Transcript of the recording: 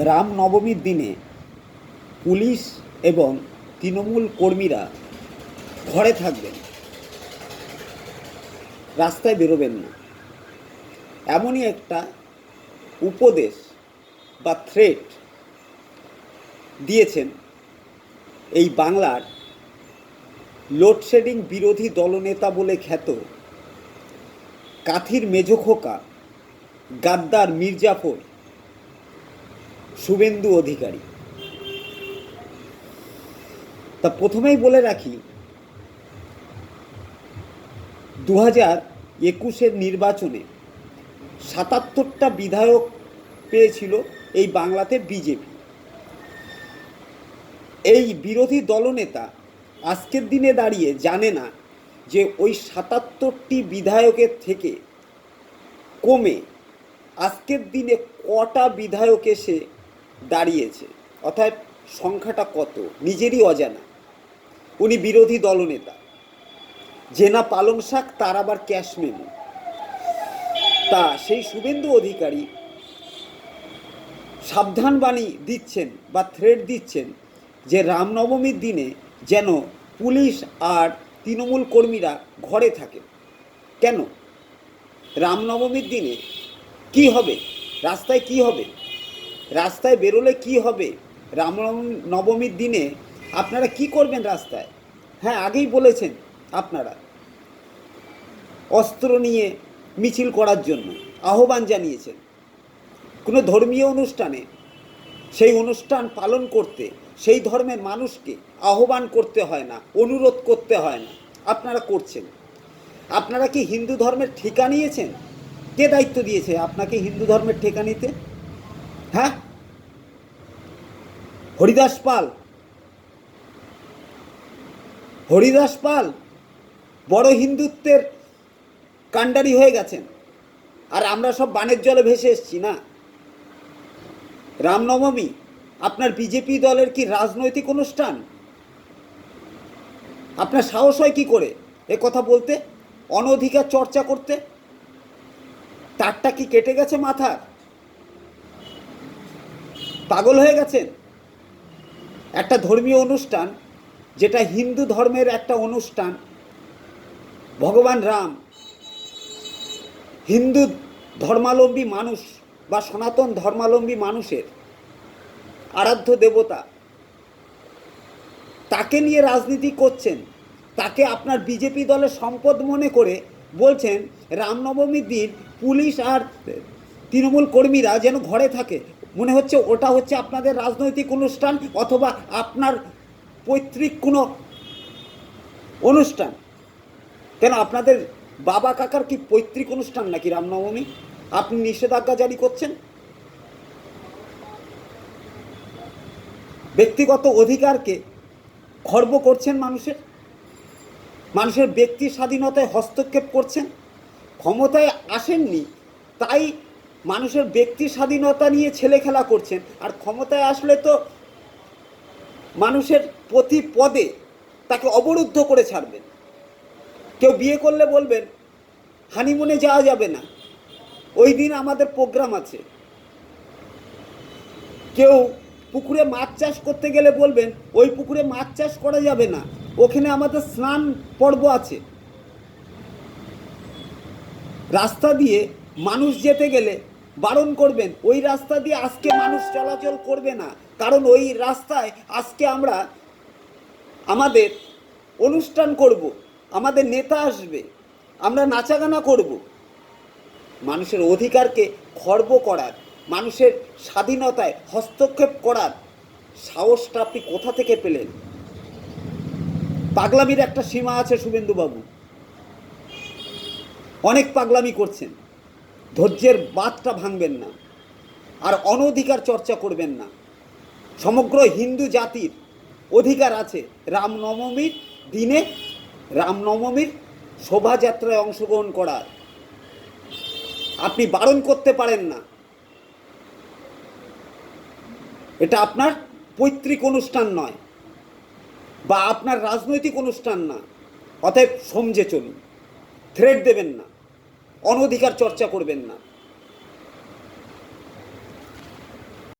রামনবমীর দিনে পুলিশ এবং তৃণমূল কর্মীরা ঘরে থাকবেন, রাস্তায় বেরোবেন না, এমনই একটা উপদেশ বা থ্রেট দিয়েছেন এই বাংলার লোডশেডিং বিরোধী দলনেতা বলে খ্যাত কাঁথির মেজখোকা গাদ্দার মির্জাফর শুভেন্দু অধিকারী। তা প্রথমেই বলে রাখি, 2021-এর নির্বাচনে 77টা বিধায়ক পেয়েছিল এই বাংলাতে বিজেপি। এই বিরোধী দলনেতা আজকের দিনে দাঁড়িয়ে জানে না যে ওই 77টি বিধায়কের থেকে কমে আজকের দিনে কটা বিধায়ক এসে দাঁড়িয়েছে, অর্থাৎ সংখ্যাটা কত নিজেরই অজানা। উনি বিরোধী দলনেতা, যে না পালং শাক তার আবার ক্যাশ মেমো। তা সেই শুভেন্দু অধিকারী সাবধান বাণী দিচ্ছেন বা থ্রেট দিচ্ছেন যে রামনবমীর দিনে যেন পুলিশ আর তৃণমূল কর্মীরা ঘরে থাকে। কেন? রামনবমীর দিনে কি হবে? রাস্তায় কি হবে? রাস্তায় বেরোলে কি হবে? রামনবমীর দিনে আপনারা কি করবেন রাস্তায়? হ্যাঁ, আগেই বলেছেন আপনারা অস্ত্র নিয়ে মিছিল করার জন্য আহ্বান জানিয়েছেন। কোনো ধর্মীয় অনুষ্ঠানে সেই অনুষ্ঠান পালন করতে সেই ধর্মের মানুষকে আহ্বান করতে হয় না, অনুরোধ করতে হয় না, আপনারা করছেন। আপনারা কি হিন্দু ধর্মের ঠিকা নিয়েছেন? কে দায়িত্ব দিয়েছে আপনাকে হিন্দু ধর্মের ঠিকা নিতে? হ্যাঁ, হরিদাস পাল বড় হিন্দুত্বের কাণ্ডারি হয়ে গেছেন, আর আমরা সব বানের জলে ভেসে এসছি না। রামনবমী আপনার বিজেপি দলের কি রাজনৈতিক অনুষ্ঠান? আপনার সাহস হয় কি করে এ কথা বলতে, অনধিকার চর্চা করতে? তারটা কি কেটে গেছে মাথার? পাগল হয়ে গেছেন? একটা ধর্মীয় অনুষ্ঠান, যেটা হিন্দু ধর্মের একটা অনুষ্ঠান, ভগবান রাম হিন্দু ধর্মাবলম্বী মানুষ বা সনাতন ধর্মাবলম্বী মানুষের আরাধ্য দেবতা, তাকে নিয়ে রাজনীতি করছেন, তাকে আপনার বিজেপি দলের সম্পদ মনে করে বলছেন রামনবমীর দিন পুলিশ আর তৃণমূল কর্মীরা যেন ঘরে থাকে। মনে হচ্ছে ওটা হচ্ছে আপনাদের রাজনৈতিক অনুষ্ঠান অথবা আপনার পৈতৃক কোনো অনুষ্ঠান। কেন, আপনাদের বাবা কাকার কি পৈতৃক অনুষ্ঠান নাকি রামনবমী? আপনি নিষেধাজ্ঞা জারি করছেন, ব্যক্তিগত অধিকারকে খর্ব করছেন, মানুষের ব্যক্তি স্বাধীনতায় হস্তক্ষেপ করছেন। ক্ষমতায় আসেননি তাই মানুষের ব্যক্তি স্বাধীনতা নিয়ে ছেলে খেলা করছেন, আর ক্ষমতায় আসলে তো মানুষের প্রতি পদে তাকে অবরুদ্ধ করে ছাড়বেন। কেউ বিয়ে করলে বলবেন হানিমুনে যাওয়া যাবে না, ওই দিন আমাদের প্রোগ্রাম আছে। কেউ পুকুরে মাছ চাষ করতে গেলে বলবেন ওই পুকুরে মাছ চাষ করা যাবে না, ওখানে আমাদের স্নান পর্ব আছে। রাস্তা দিয়ে মানুষ যেতে গেলে বারণ করবেন, ওই রাস্তা দিয়ে আজকে মানুষ চলাচল করবে না, কারণ ওই রাস্তায় আজকে আমরা আমাদের অনুষ্ঠান করব, আমাদের নেতা আসবে, আমরা নাচাগানা করব। মানুষের অধিকারকে খর্ব করার, মানুষের স্বাধীনতায় হস্তক্ষেপ করার সাহসটা আপনি কোথা থেকে পেলেন? পাগলামির একটা সীমা আছে শুভেন্দুবাবু, অনেক পাগলামি করছেন, ধৈর্যের বাঁধটা ভাঙবেন না, আর অনধিকার চর্চা করবেন না। সমগ্র হিন্দু জাতির অধিকার আছে রামনবমীর দিনে রামনবমীর শোভাযাত্রায় অংশগ্রহণ করার। আপনি বারণ করতে পারেন না, এটা আপনার পৈতৃক অনুষ্ঠান নয় বা আপনার রাজনৈতিক অনুষ্ঠান না। অতএব সমঝে চলুন, থ্রেট দেবেন না, অনধিকার চর্চা করবেন না।